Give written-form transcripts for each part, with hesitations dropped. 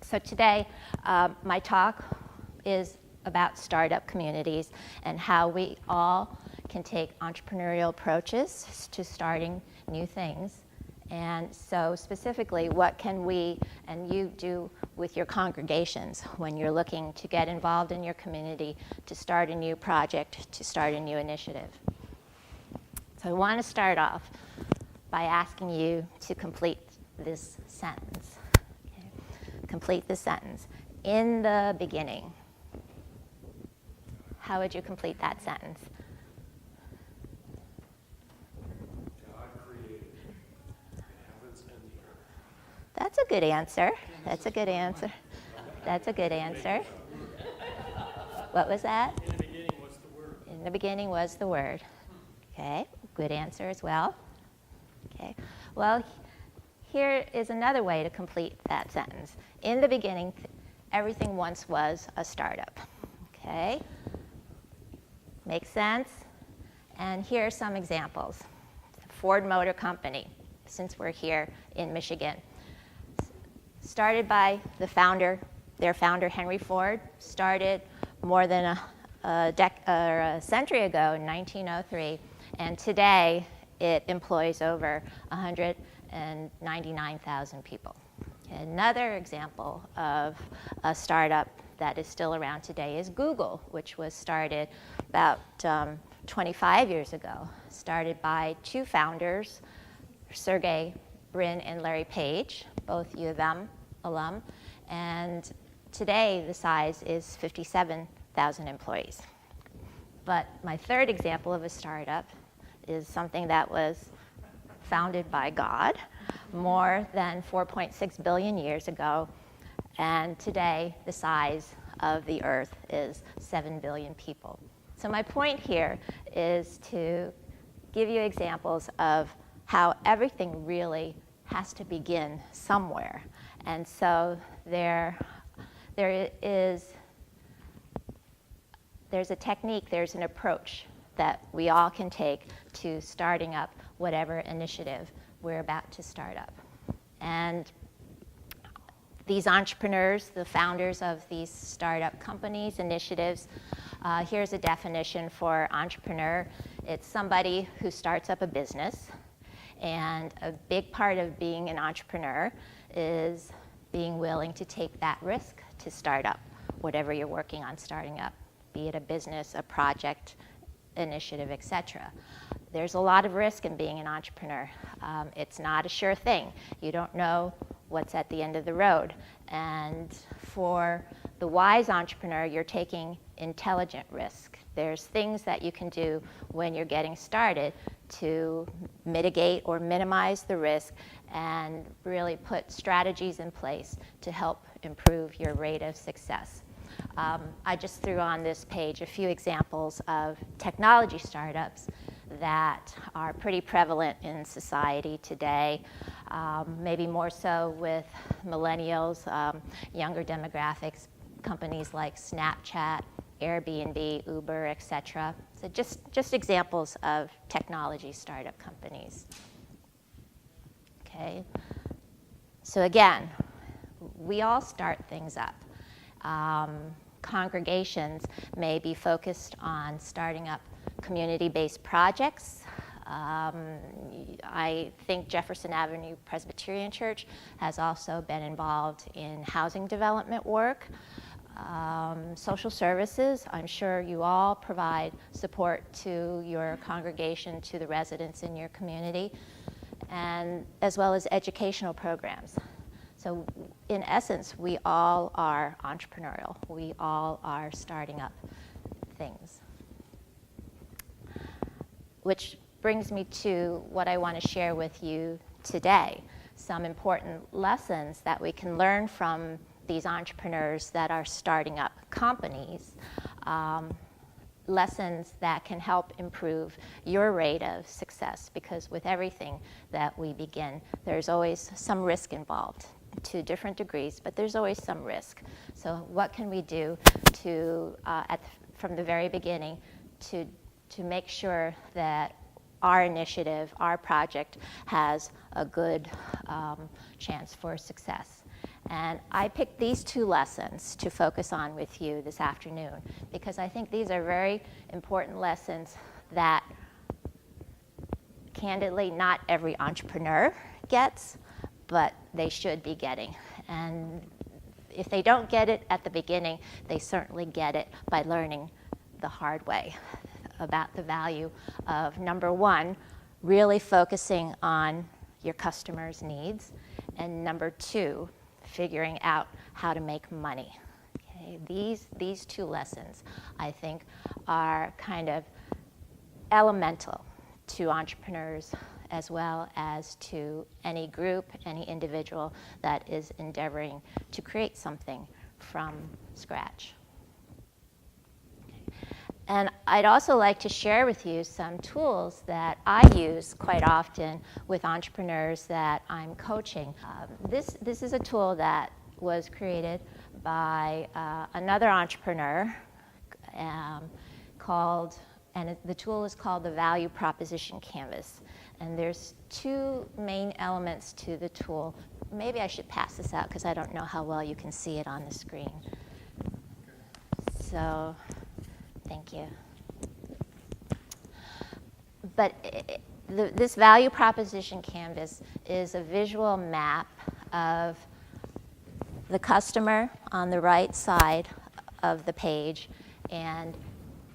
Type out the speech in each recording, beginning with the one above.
So today, my talk is about startup communities and how we all can take entrepreneurial approaches to starting new things. And so specifically, what can we and you do with your congregations when you're looking to get involved in your community, to start a new project, to start a new initiative? So I want to start off by asking you to complete this sentence. Okay? Complete the sentence. In the beginning. How would you complete that sentence? God created the heavens and the earth. That's a good answer. That's a good answer. That's a good answer. What was that? In the beginning was the Word. In the beginning was the Word. Okay, good answer as well. Okay, well, here is another way to complete that sentence. In the beginning, everything once was a startup. Okay, makes sense? And here are some examples. Ford Motor Company, since we're here in Michigan. Started by their founder, Henry Ford, started more than a century ago in 1903, and today it employs over 199,000 people. Another example of a startup that is still around today is Google, which was started about 25 years ago. Started by two founders, Sergey Brin and Larry Page, both U of M alum, and today the size is 57,000 employees. But my third example of a startup is something that was founded by God more than 4.6 billion years ago, and today the size of the earth is 7 billion people. So my point here is to give you examples of how everything really has to begin somewhere. And so there's a technique, there's an approach that we all can take to starting up whatever initiative we're about to start up. And these entrepreneurs, the founders of these startup companies, initiatives, here's a definition for entrepreneur. It's somebody who starts up a business, and a big part of being an entrepreneur is being willing to take that risk to start up whatever you're working on starting up, be it a business, a project, initiative, etc. There's a lot of risk in being an entrepreneur. It's not a sure thing. You don't know what's at the end of the road. And for the wise entrepreneur, you're taking intelligent risk. There's things that you can do when you're getting started to mitigate or minimize the risk and really put strategies in place to help improve your rate of success. I just threw on this page a few examples of technology startups that are pretty prevalent in society today, maybe more so with millennials, younger demographics, companies like Snapchat, Airbnb, Uber, etc. So just examples of technology startup companies. Okay. So again, we all start things up. Congregations may be focused on starting up community-based projects. I think Jefferson Avenue Presbyterian Church has also been involved in housing development work. Social services, I'm sure you all provide support to your congregation, to the residents in your community, and as well as educational programs. So in essence, we all are entrepreneurial. We all are starting up things. Which brings me to what I want to share with you today. Some important lessons that we can learn from these entrepreneurs that are starting up companies. Lessons that can help improve your rate of success, because with everything that we begin, there's always some risk involved. To different degrees, but there's always some risk. So what can we do to, from the very beginning, to make sure that our initiative, our project, has a good chance for success? And I picked these 2 lessons to focus on with you this afternoon because I think these are very important lessons that, candidly, not every entrepreneur gets, but they should be getting. And if they don't get it at the beginning, they certainly get it by learning the hard way about the value of, number 1, really focusing on your customers' needs, and number 2, figuring out how to make money. Okay? These 2 lessons, I think, are kind of elemental to entrepreneurs as well as to any group, any individual that is endeavoring to create something from scratch. And I'd also like to share with you some tools that I use quite often with entrepreneurs that I'm coaching. This is a tool that was created by another entrepreneur the tool is called the Value Proposition Canvas. And there's 2 main elements to the tool. Maybe I should pass this out because I don't know how well you can see it on the screen. So, thank you. But this Value Proposition Canvas is a visual map of the customer on the right side of the page, and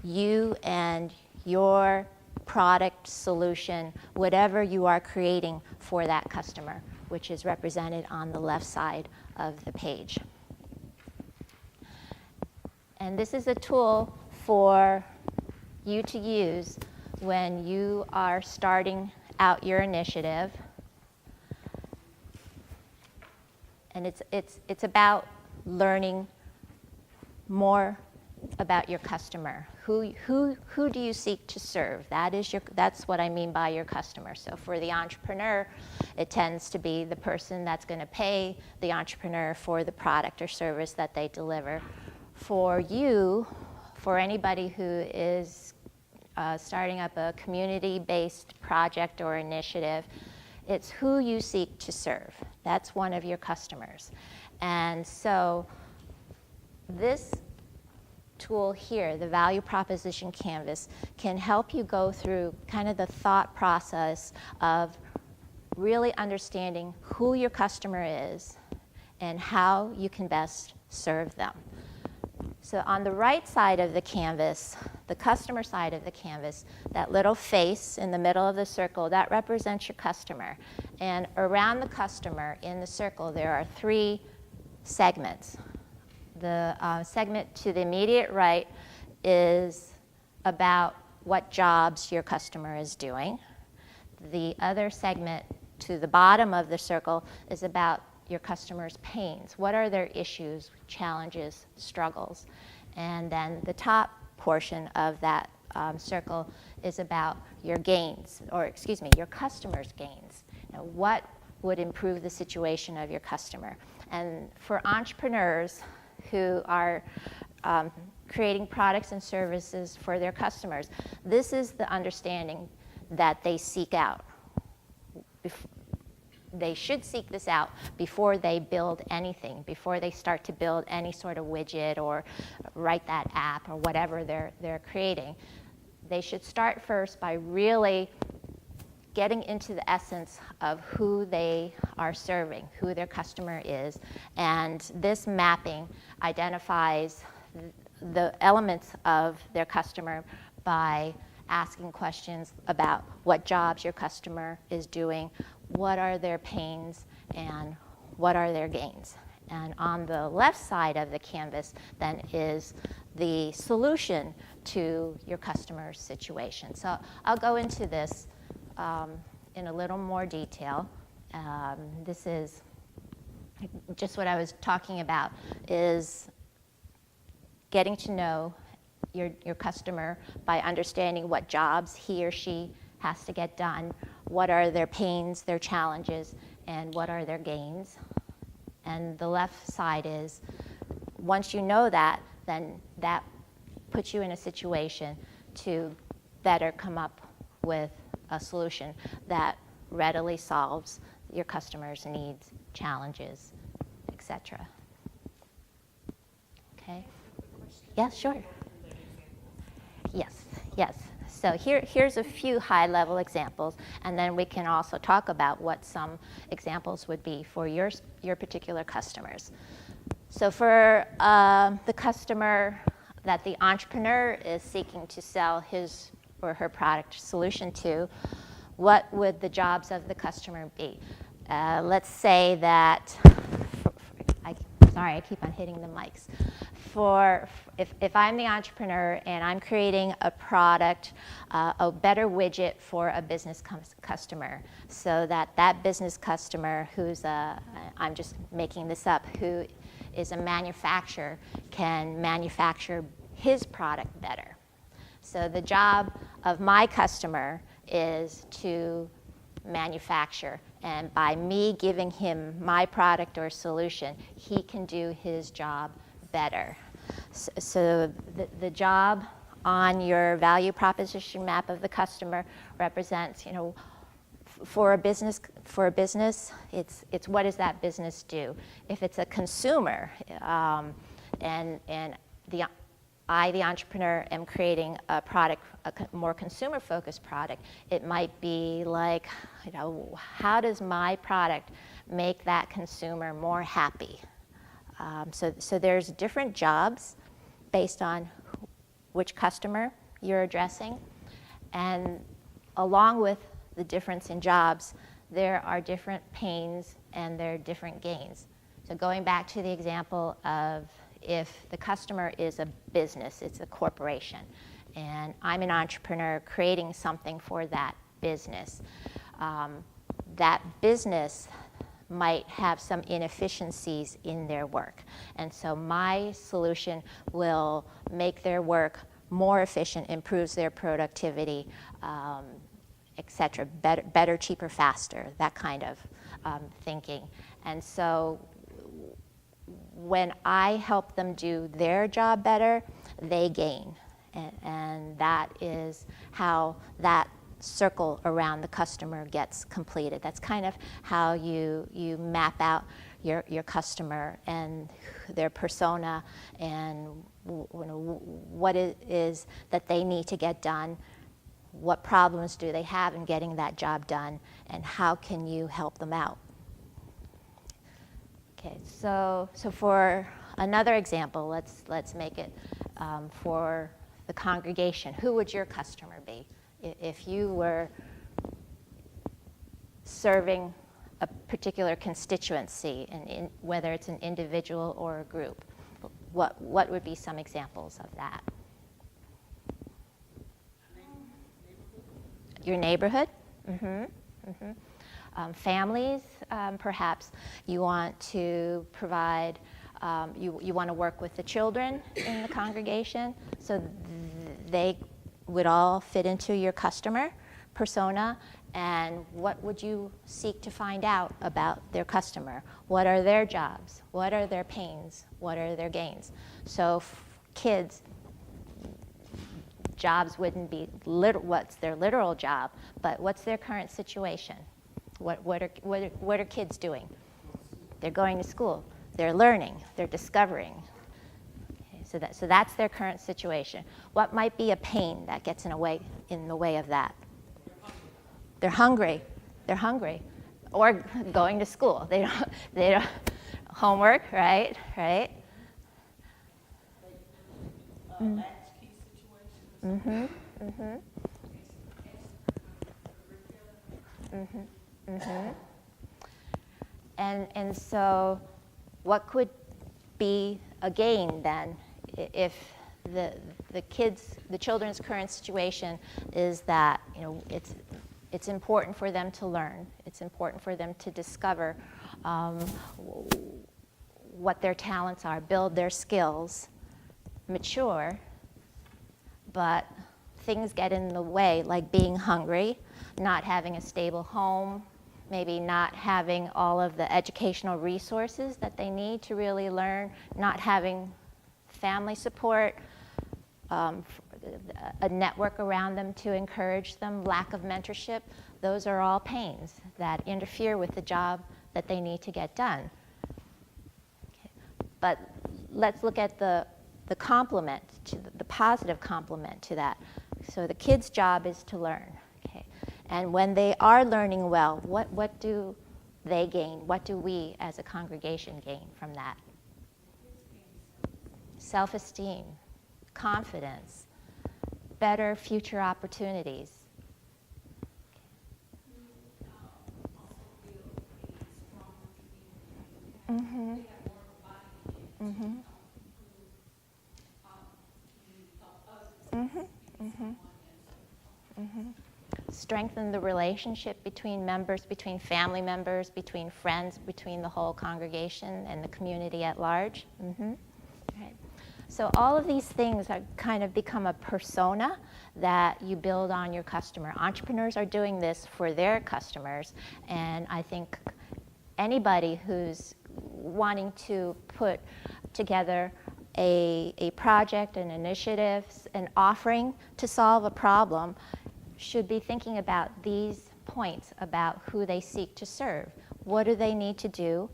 you and your product, solution, whatever you are creating for that customer, which is represented on the left side of the page. And this is a tool for you to use when you are starting out your initiative. And it's about learning more about your customer. Who do you seek to serve? That's what I mean by your customer. So for the entrepreneur, it tends to be the person that's going to pay the entrepreneur for the product or service that they deliver. For you, for anybody who is starting up a community-based project or initiative, it's who you seek to serve. That's one of your customers. And so this tool here, the Value Proposition Canvas, can help you go through kind of the thought process of really understanding who your customer is and how you can best serve them. So on the right side of the canvas, the customer side of the canvas, that little face in the middle of the circle, that represents your customer. And around the customer in the circle, there are 3 segments. The segment to the immediate right is about what jobs your customer is doing. The other segment to the bottom of the circle is about your customer's pains. What are their issues, challenges, struggles? And then the top portion of that circle is about your gains, your customer's gains. Now, what would improve the situation of your customer? And for entrepreneurs who are creating products and services for their customers, this is the understanding that they seek out. They should seek this out before they build anything, before they start to build any sort of widget or write that app or whatever they're creating. They should start first by really getting into the essence of who they are serving, who their customer is. And this mapping identifies the elements of their customer by asking questions about what jobs your customer is doing, what are their pains, and what are their gains. And on the left side of the canvas then is the solution to your customer's situation. So I'll go into this in a little more detail. This is just what I was talking about, is getting to know your customer by understanding what jobs he or she has to get done, what are their pains, their challenges, and what are their gains. And the left side is, once you know that, then that puts you in a situation to better come up with a solution that readily solves your customer's needs, challenges, etc. etc. Okay? Yeah, sure. Yes, yes. So here's a few high-level examples, and then we can also talk about what some examples would be for your particular customers. So for the customer that the entrepreneur is seeking to sell his or her product solution to, what would the jobs of the customer be? Let's say that, sorry, I keep on hitting the mics. If I'm the entrepreneur and I'm creating a product, a better widget for a business customer, so that business customer who's I'm just making this up, who is a manufacturer can manufacture his product better. So the job of my customer is to manufacture, and by me giving him my product or solution, he can do his job better. So the job on your value proposition map of the customer represents, for a business, it's what does that business do? If it's a consumer, and the entrepreneur, am creating a product, a more consumer-focused product, it might be like, how does my product make that consumer more happy? So there's different jobs based on which customer you're addressing, and along with the difference in jobs, there are different pains and there are different gains. So going back to the example of if the customer is a business, it's a corporation, and I'm an entrepreneur creating something for that business, that business might have some inefficiencies in their work. And so my solution will make their work more efficient, improves their productivity, et cetera, better, cheaper, faster, that kind of thinking. And so when I help them do their job better, they gain. And that is how that circle around the customer gets completed. That's kind of how you map out your customer and their persona and what it is that they need to get done, what problems do they have in getting that job done, and how can you help them out. Okay, so for another example, let's make it for the congregation. Who would your customer be? If you were serving a particular constituency, and whether it's an individual or a group, what would be some examples of that? Your neighborhood? Mm-hmm. Mm-hmm. Families, perhaps you want to provide, you want to work with the children in the congregation, so they would all fit into your customer persona. And what would you seek to find out about their customer? What are their jobs? What are their pains? What are their gains? So kids, jobs wouldn't be what's their literal job, but what's their current situation? What are kids doing? They're going to school. They're learning. They're discovering. Okay, so that's their current situation. What might be a pain that gets in the way of that? They're hungry. They're hungry, or going to school. They don't homework, right? Latchkey situations. Mm-hmm. Mm-hmm. Mm-hmm. Mm-hmm. And so what could be a gain then if the children's current situation is that it's important for them to learn. It's important for them to discover what their talents are, build their skills, mature, but things get in the way, like being hungry, not having a stable home, maybe not having all of the educational resources that they need to really learn, not having family support, a network around them to encourage them, lack of mentorship. Those are all pains that interfere with the job that they need to get done. But let's look at the complement, the positive complement to that. So the kid's job is to learn. Okay? And when they are learning well, what do they gain? What do we as a congregation gain from that? Self-esteem, confidence, better future opportunities. Mm-hmm. Mm-hmm. Mm-hmm. Mm-hmm. Mm-hmm. Strengthen the relationship between members, between family members, between friends, between the whole congregation and the community at large. Mm-hmm. Right. So all of these things are kind of become a persona that you build on your customer. Entrepreneurs are doing this for their customers, and I think anybody who's wanting to put together a project, an initiative, an offering to solve a problem should be thinking about these points about who they seek to serve. What do they need to do?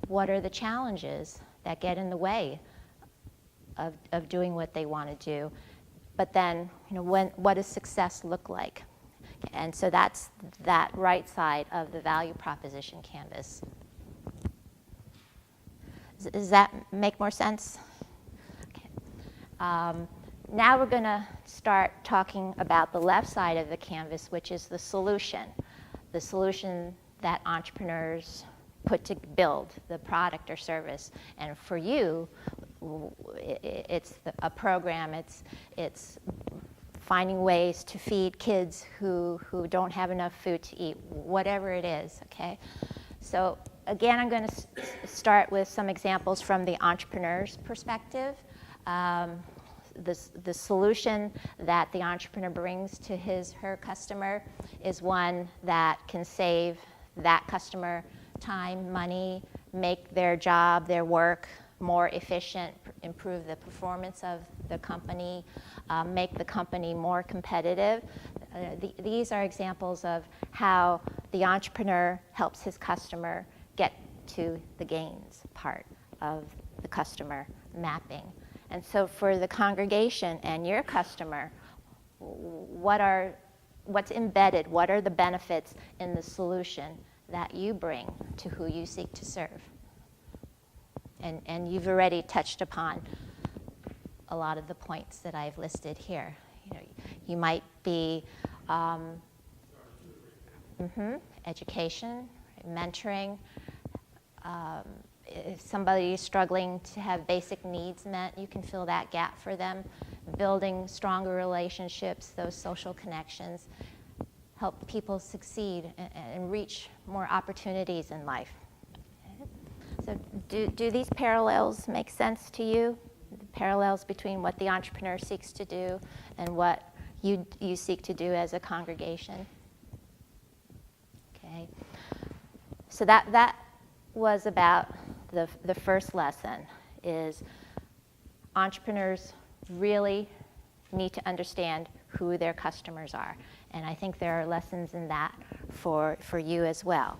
What are the challenges that get in the way of doing what they want to do? But then, what does success look like? And so that's that right side of the value proposition canvas. Does that make more sense? Okay. Now we're going to start talking about the left side of the canvas, which is the solution that entrepreneurs put to build the product or service. And for you, it's a program. It's finding ways to feed kids who don't have enough food to eat, whatever it is. Okay. So again, I'm going to start with some examples from the entrepreneur's perspective. The solution that the entrepreneur brings to her customer is one that can save that customer time, money, make their job, their work more efficient, improve the performance of the company, make the company more competitive. These are examples of how the entrepreneur helps his customer get to the gains part of the customer mapping. And so for the congregation and your customer, what's embedded, what are the benefits in the solution that you bring to who you seek to serve? And you've already touched upon a lot of the points that I've listed here. You might be education, mentoring. If somebody is struggling to have basic needs met, you can fill that gap for them. Building stronger relationships, those social connections, help people succeed and reach more opportunities in life. So do these parallels make sense to you? The parallels between what the entrepreneur seeks to do and what you seek to do as a congregation? Okay. So that was about the first lesson, is entrepreneurs really need to understand who their customers are. And I think there are lessons in that for you as well.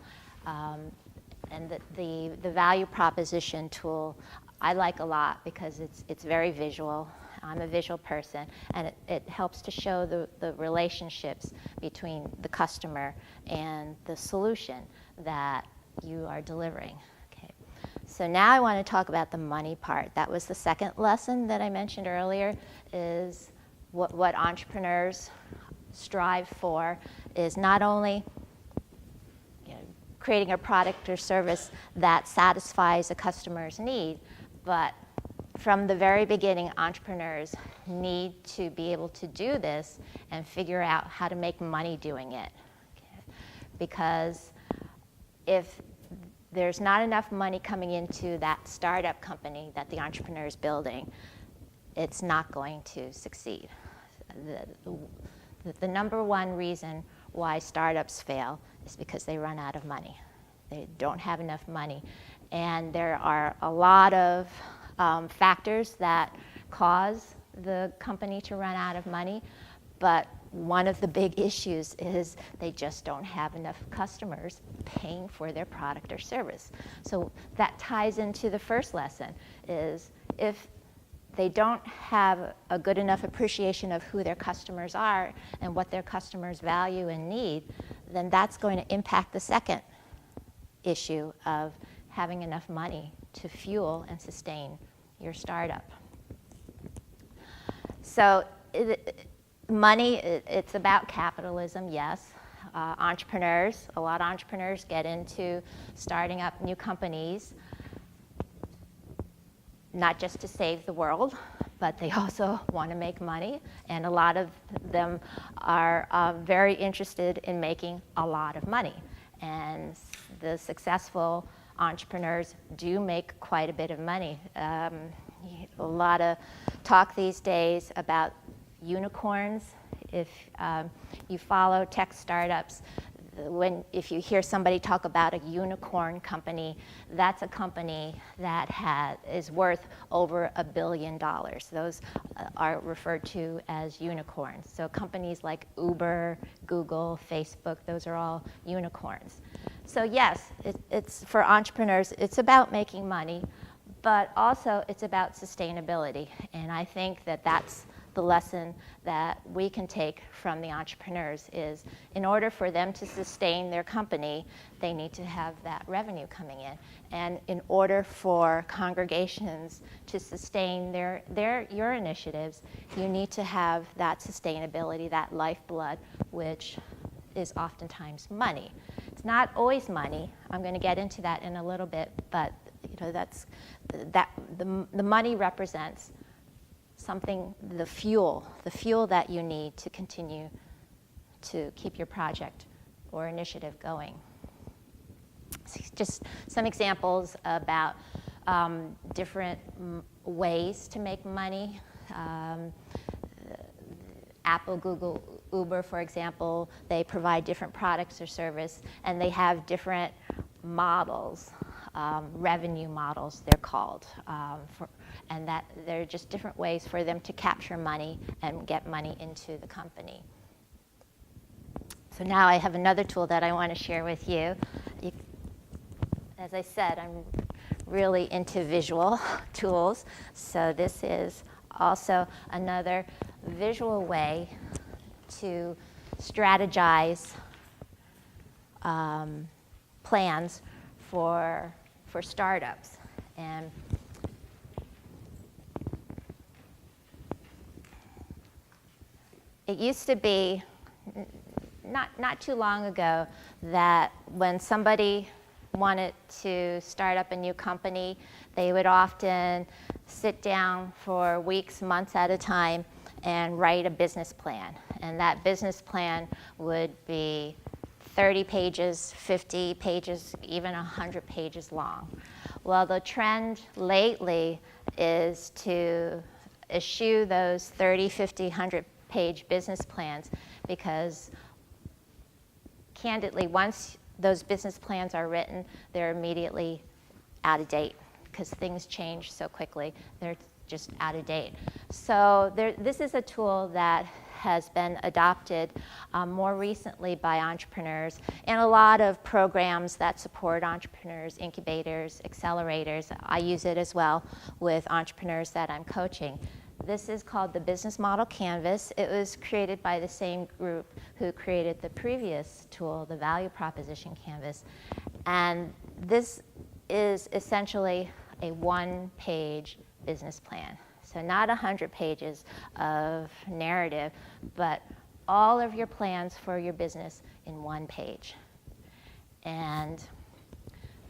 And the value proposition tool I like a lot because it's very visual. I'm a visual person, and it helps to show the relationships between the customer and the solution that you are delivering. Okay. So now I want to talk about the money part. That was the second lesson that I mentioned earlier, is what entrepreneurs strive for is not only creating a product or service that satisfies a customer's need, but from the very beginning, entrepreneurs need to be able to do this and figure out how to make money doing it. Okay. Because if there's not enough money coming into that startup company that the entrepreneur is building, it's not going to succeed. The number one reason why startups fail is because they run out of money. They don't have enough money. And there are a lot of factors that cause the company to run out of money, but one of the big issues is they just don't have enough customers paying for their product or service. So that ties into the first lesson, is if they don't have a good enough appreciation of who their customers are and what their customers value and need, then that's going to impact the second issue of having enough money to fuel and sustain your startup. So money, it's about capitalism, yes. Entrepreneurs, a lot of entrepreneurs get into starting up new companies, not just to save the world, but they also want to make money. And a lot of them are very interested in making a lot of money. And the successful entrepreneurs do make quite a bit of money. A lot of talk these days about unicorns. If you follow tech startups, if you hear somebody talk about a unicorn company, that's a company that is worth over $1 billion. Those are referred to as unicorns. So companies like Uber, Google, Facebook, those are all unicorns. So yes, it's for entrepreneurs, it's about making money, but also it's about sustainability. And I think that that's the lesson that we can take from the entrepreneurs is in order for them to sustain their company, they need to have that revenue coming in. And in order for congregations to sustain your initiatives, you need to have that sustainability, that lifeblood, which is oftentimes money. It's not always money. I'm going to get into that in a little bit, but the money represents something, the fuel that you need to continue to keep your project or initiative going. Just some examples about different ways to make money. Apple, Google, Uber, for example, they provide different products or service, and they have different models, revenue models they're called, and that there are just different ways for them to capture money and get money into the company. So now I have another tool that I want to share with you. As I said, I'm really into visual tools, so this is also another visual way to strategize plans for startups. And it used to be not too long ago that when somebody wanted to start up a new company, they would often sit down for weeks, months at a time and write a business plan. And that business plan would be 30 pages, 50 pages, even 100 pages long. Well, the trend lately is to eschew those 30, 50, 100-page business plans because, candidly, once those business plans are written, they're immediately out of date because things change so quickly. They're just out of date. So this is a tool that has been adopted more recently by entrepreneurs, and a lot of programs that support entrepreneurs, incubators, accelerators. I use it as well with entrepreneurs that I'm coaching. This is called the Business Model Canvas. It was created by the same group who created the previous tool, the Value Proposition Canvas. And this is essentially a one-page business plan. So not 100 pages of narrative, but all of your plans for your business in one page. And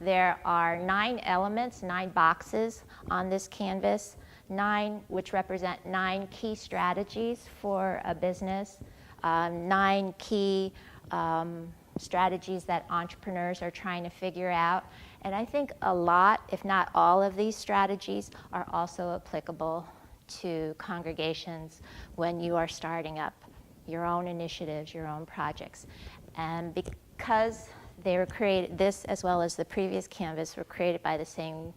there are 9 elements, 9 boxes on this canvas, 9 which represent 9 key strategies for a business, 9 key strategies that entrepreneurs are trying to figure out. And I think a lot, if not all of these strategies are also applicable to congregations when you are starting up your own initiatives, your own projects. And because they were created, this as well as the previous canvas were created by the same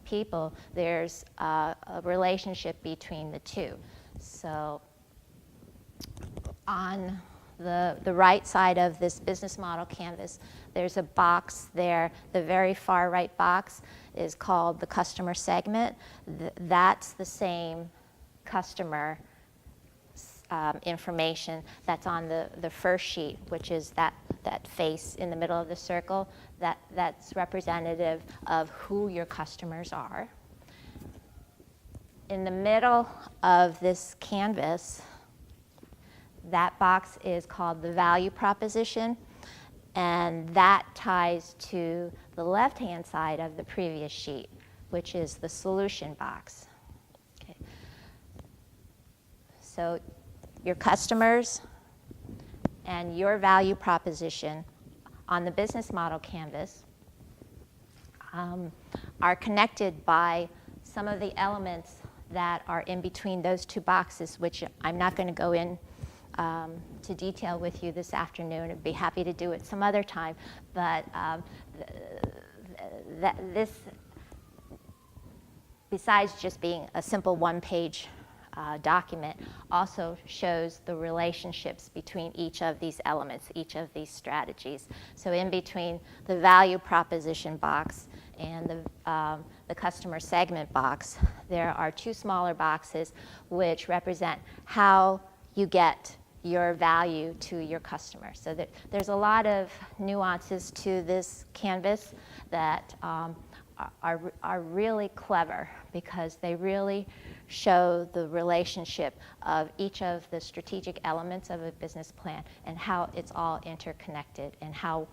people, there's a relationship between the two. So On the right side of this business model canvas, there's a box there. The very far right box is called the customer segment. That's the same customer information that's on the first sheet, which is that face in the middle of the circle. That's representative of who your customers are. In the middle of this canvas, that box is called the value proposition, and that ties to the left-hand side of the previous sheet, which is the solution box. Okay. So your customers and your value proposition on the business model canvas are connected by some of the elements that are in between those two boxes, which I'm not going to go in to detail with you this afternoon. I'd be happy to do it some other time. But this, besides just being a simple one-page document, also shows the relationships between each of these elements, each of these strategies. So in between the value proposition box and the customer segment box, there are two smaller boxes which represent how you get your value to your customer. So there's a lot of nuances to this canvas that are really clever, because they really show the relationship of each of the strategic elements of a business plan and how it's all interconnected and how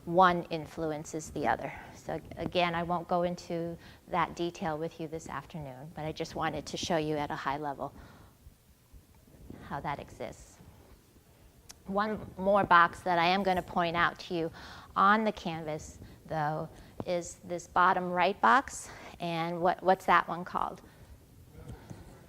one influences the other. So again, I won't go into that detail with you this afternoon, but I just wanted to show you at a high level how that exists. One more box that I am going to point out to you on the canvas, though, is this bottom right box. And what's that one called?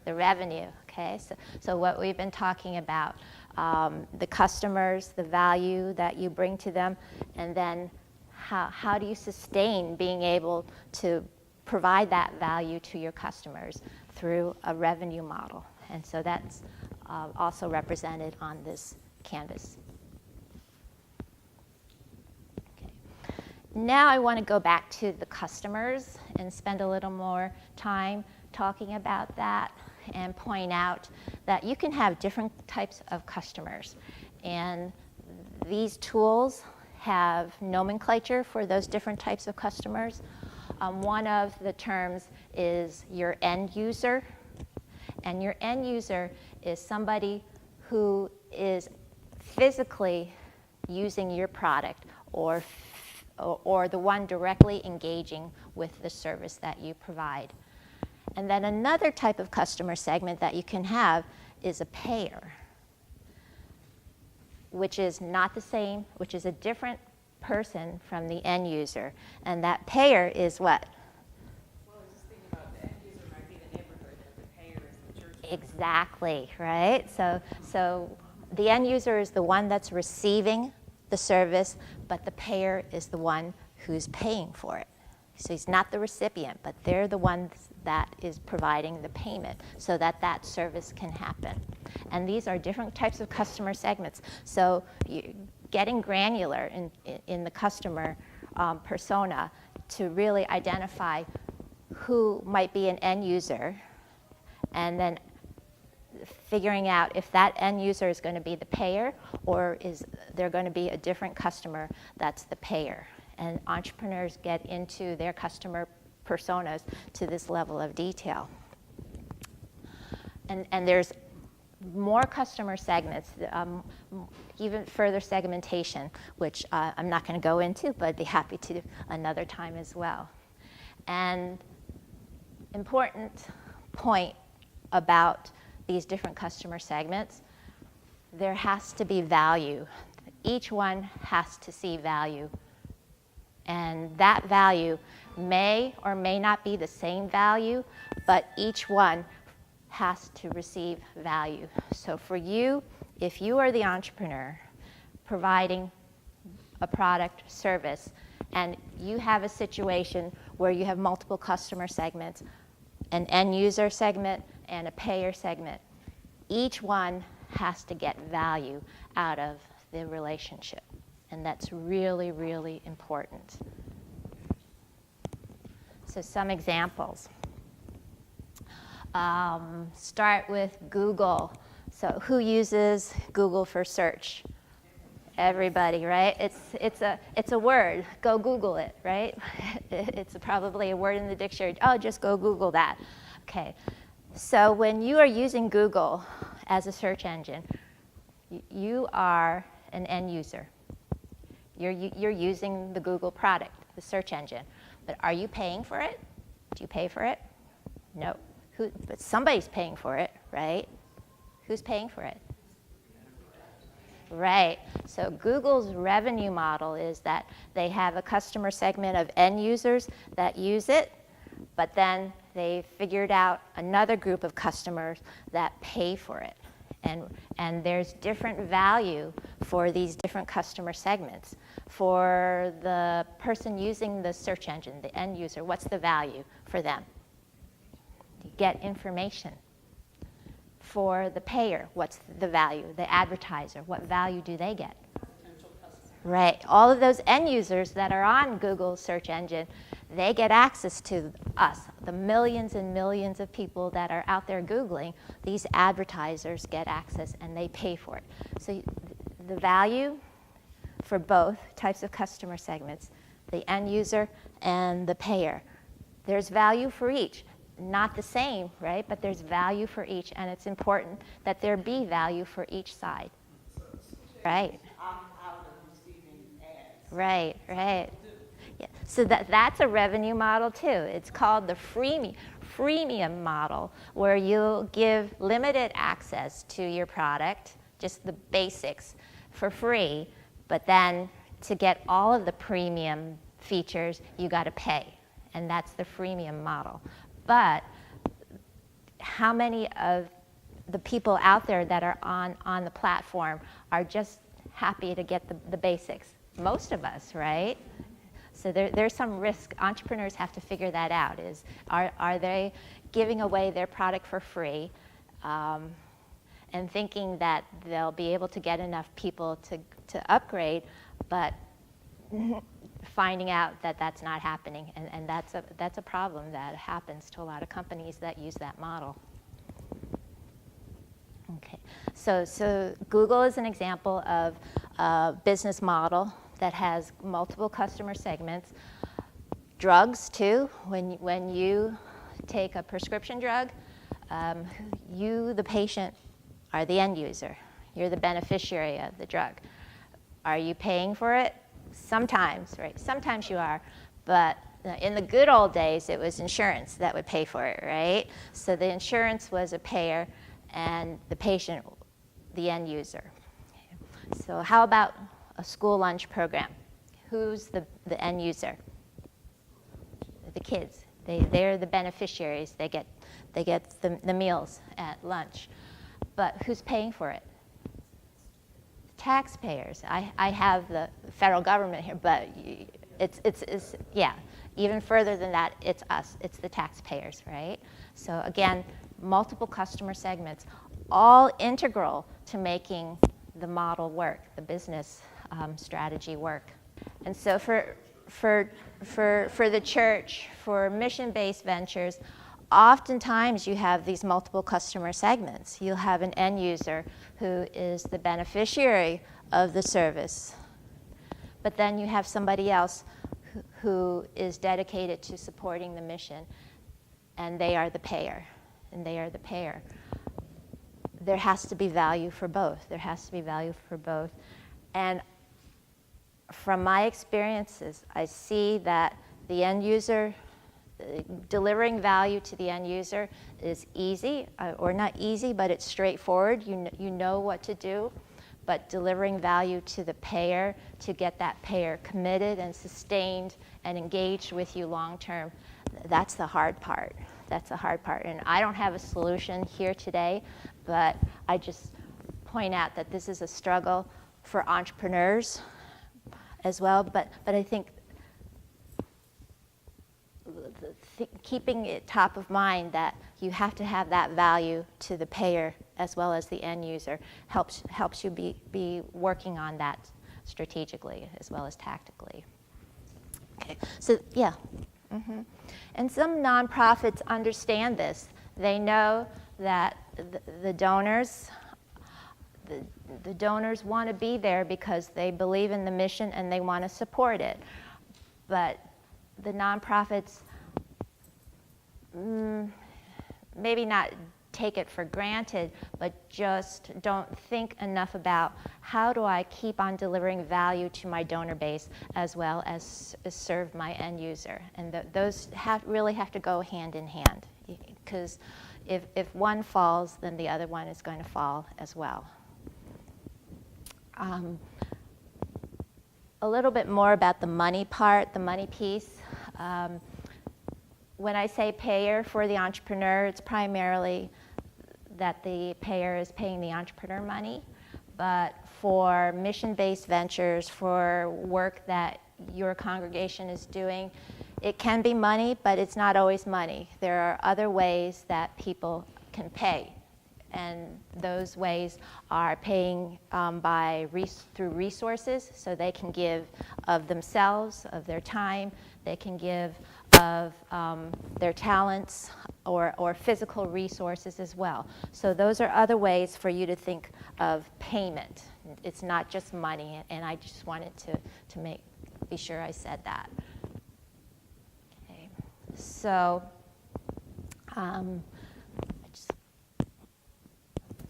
The revenue. Okay, so what we've been talking about, the customers, the value that you bring to them, and then how do you sustain being able to provide that value to your customers through a revenue model. And so that's also represented on this canvas. Okay. Now I want to go back to the customers and spend a little more time talking about that and point out that you can have different types of customers. And these tools have nomenclature for those different types of customers. One of the terms is your end user. And your end user is somebody who is physically using your product or the one directly engaging with the service that you provide. And then another type of customer segment that you can have is a payer, which is not the same, which is a different person from the end user. And that payer is what? Well, I was just thinking about the end user might be the neighborhood, and the payer is the church. Exactly, right? So the end user is the one that's receiving the service, but the payer is the one who's paying for it. So he's not the recipient, but they're the ones that is providing the payment so that that service can happen. And these are different types of customer segments. So getting granular in the customer persona to really identify who might be an end user, and then figuring out if that end user is going to be the payer or is there going to be a different customer that's the payer. And entrepreneurs get into their customer personas to this level of detail. And there's more customer segments, even further segmentation, which I'm not going to go into, but I'd be happy to another time as well. And important point about these different customer segments, there has to be value. Each one has to see value. And that value may or may not be the same value, but each one has to receive value. So for you, if you are the entrepreneur providing a product, service, and you have a situation where you have multiple customer segments, an end user segment and a payer segment, each one has to get value out of the relationship. And that's really, really important. So some examples. Start with Google. So who uses Google for search? Everybody, right? It's a word. Go Google it, right? It's probably a word in the dictionary. Oh, just go Google that. Okay. So when you are using Google as a search engine, you are an end user. You're using the Google product, the search engine. But are you paying for it? Do you pay for it? No. But somebody's paying for it, right? Who's paying for it? Right. So Google's revenue model is that they have a customer segment of end users that use it, but then they figured out another group of customers that pay for it. And there's different value for these different customer segments. For the person using the search engine, the end user, what's the value for them? You get information. For the payer, what's the value? The advertiser, what value do they get? Right. All of those end users that are on Google's search engine, they get access to us, the millions and millions of people that are out there Googling. These advertisers get access and they pay for it. So the value for both types of customer segments, the end user and the payer, there's value for each. Not the same, right? But there's value for each, and it's important that there be value for each side. Right. Right, right. Yeah. So that's a revenue model too. It's called the freemium model, where you give limited access to your product, just the basics, for free, but then to get all of the premium features, you got to pay, and that's the freemium model. But how many of the people out there that are on the platform are just happy to get the basics? Most of us, right? So there's some risk. Entrepreneurs have to figure that out. Are they giving away their product for free and thinking that they'll be able to get enough people to upgrade, but finding out that that's not happening, and that's a problem that happens to a lot of companies that use that model. Okay, so Google is an example of a business model that has multiple customer segments. Drugs too. When you take a prescription drug, you, the patient, are the end user. You're the beneficiary of the drug. Are you paying for it? Sometimes, right? Sometimes you are, but in the good old days, it was insurance that would pay for it, right? So the insurance was a payer, and the patient, the end user. So how about a school lunch program? Who's the end user? The kids. They're the beneficiaries. They get the meals at lunch. But who's paying for it? Taxpayers. I have the federal government here, but it's yeah. Even further than that, it's us. It's the taxpayers, right? So again, multiple customer segments, all integral to making the model work, the business strategy work. And so for the church, for mission-based ventures, oftentimes you have these multiple customer segments. You'll have an end user who is the beneficiary of the service, but then you have somebody else who is dedicated to supporting the mission, and they are the payer, There has to be value for both. And from my experiences, I see that the end user, delivering value to the end user is easy, or not easy, but it's straightforward. You know what to do. But delivering value to the payer, to get that payer committed and sustained and engaged with you long term, that's the hard part. And I don't have a solution here today, but I just point out that this is a struggle for entrepreneurs as well. But I think keeping it top of mind that you have to have that value to the payer as well as the end user helps you be working on that strategically as well as tactically. Okay, so yeah. And some nonprofits understand this. They know that the donors want to be there because they believe in the mission and they want to support it. But the nonprofits maybe not take it for granted, but just don't think enough about how do I keep on delivering value to my donor base as well as serve my end user. And those really have to go hand in hand, because if one falls, then the other one is going to fall as well. A little bit more about the money part, the money piece. When I say payer for the entrepreneur, it's primarily that the payer is paying the entrepreneur money. But for mission-based ventures, for work that your congregation is doing, it can be money, but it's not always money. There are other ways that people can pay. And those ways are paying through resources, so they can give of themselves, of their time, they can give of their talents or physical resources as well. So those are other ways for you to think of payment. It's not just money, and I just wanted to be sure I said that. Okay, so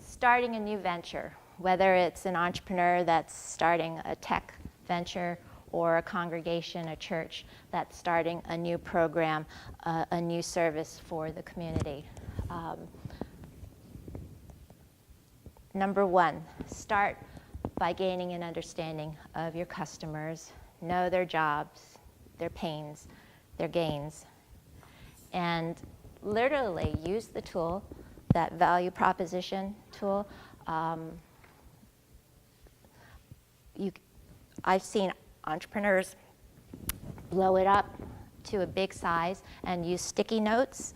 starting a new venture, whether it's an entrepreneur that's starting a tech venture or a congregation, a church that's starting a new program, a new service for the community. Number one, start by gaining an understanding of your customers, know their jobs, their pains, their gains, and literally use the tool, that value proposition tool. I've seen entrepreneurs blow it up to a big size and use sticky notes.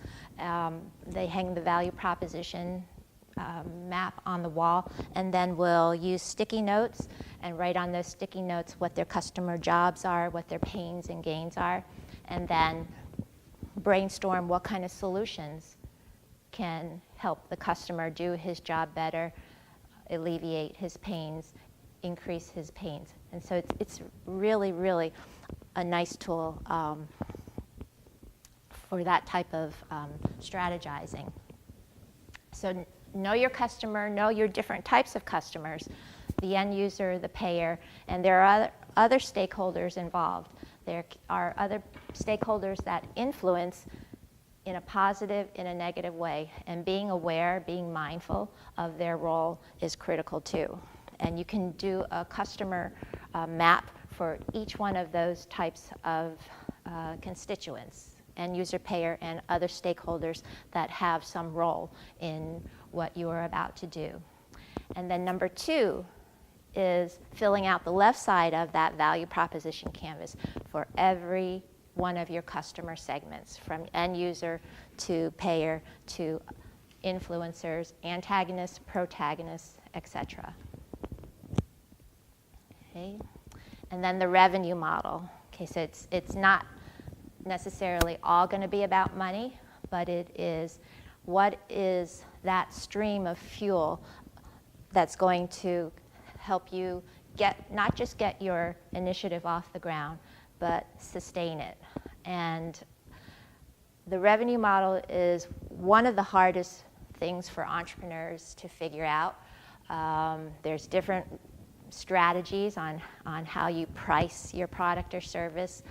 They hang the value proposition map on the wall, and then will use sticky notes and write on those sticky notes what their customer jobs are, what their pains and gains are, and then brainstorm what kind of solutions can help the customer do his job better, alleviate his pains, increase his pains. And so it's really, really a nice tool for that type of strategizing. So know your customer, know your different types of customers, the end user, the payer, and there are other stakeholders involved. There are other stakeholders that influence in a positive, in a negative way, and being aware, being mindful of their role is critical too. And you can do a customer map for each one of those types of constituents, end user, payer, and other stakeholders that have some role in what you are about to do. And then number two is filling out the left side of that value proposition canvas for every one of your customer segments, from end user to payer to influencers, antagonists, protagonists, etc. Okay, and then the revenue model. Okay, so it's not necessarily all going to be about money, but it is what is that stream of fuel that's going to help you not just get your initiative off the ground, but sustain it. And the revenue model is one of the hardest things for entrepreneurs to figure out. There's different strategies on how you price your product or service.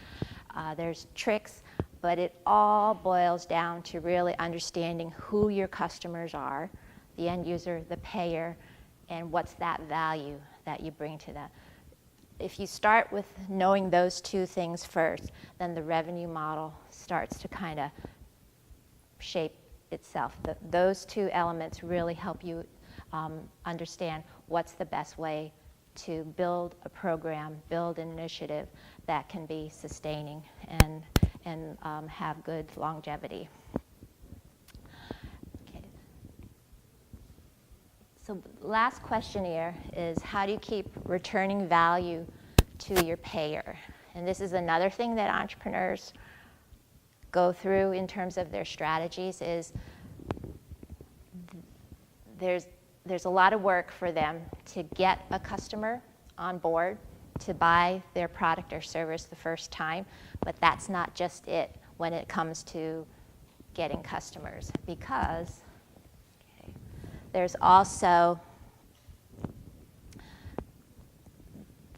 There's tricks, but it all boils down to really understanding who your customers are, the end user, the payer, and what's that value that you bring to that. If you start with knowing those two things first, then the revenue model starts to kind of shape itself. Those two elements really help you understand what's the best way to build a program, build an initiative that can be sustaining and have good longevity. Okay. So last question here is, how do you keep returning value to your payer? And this is another thing that entrepreneurs go through in terms of their strategies, is there's a lot of work for them to get a customer on board to buy their product or service the first time, but that's not just it when it comes to getting customers, because there's also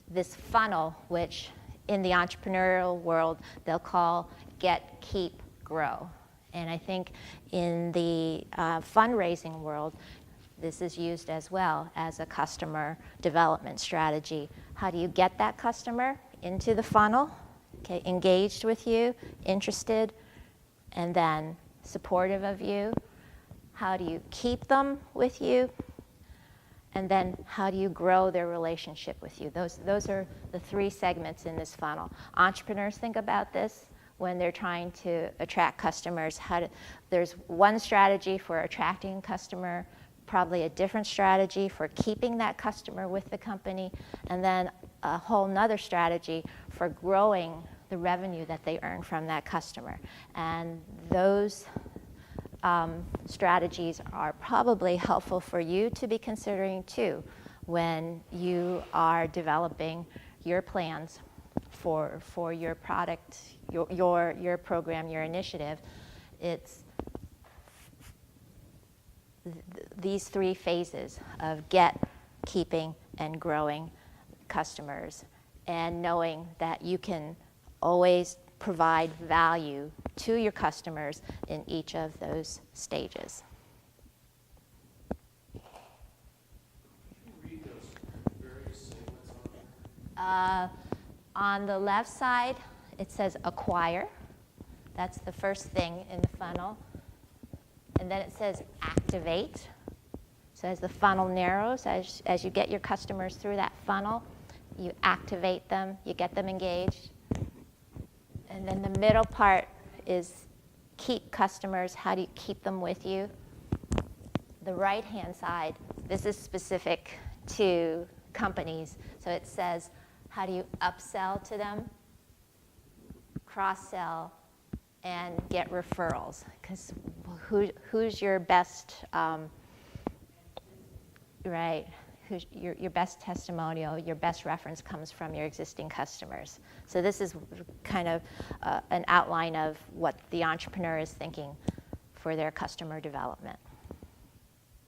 this funnel, which in the entrepreneurial world they'll call get, keep, grow. And I think in the fundraising world, this is used as well as a customer development strategy. How do you get that customer into the funnel, okay, engaged with you, interested, and then supportive of you? How do you keep them with you? And then how do you grow their relationship with you? Those are the three segments in this funnel. Entrepreneurs think about this when they're trying to attract customers. There's one strategy for attracting a customer, probably a different strategy for keeping that customer with the company, and then a whole nother strategy for growing the revenue that they earn from that customer. And those strategies are probably helpful for you to be considering too when you are developing your plans for your product, your program, your initiative. It's these three phases of get, keeping, and growing customers, and knowing that you can always provide value to your customers in each of those stages. Could you read those various segments on there? On the left side, it says acquire. That's the first thing in the funnel. And then it says activate. So as the funnel narrows, as you get your customers through that funnel, you activate them, you get them engaged. And then the middle part is keep customers. How do you keep them with you? The right-hand side, this is specific to companies. So it says, how do you upsell to them, cross-sell, and get referrals? Because who's your best, right? Who's your best testimonial, your best reference comes from your existing customers. So this is kind of an outline of what the entrepreneur is thinking for their customer development.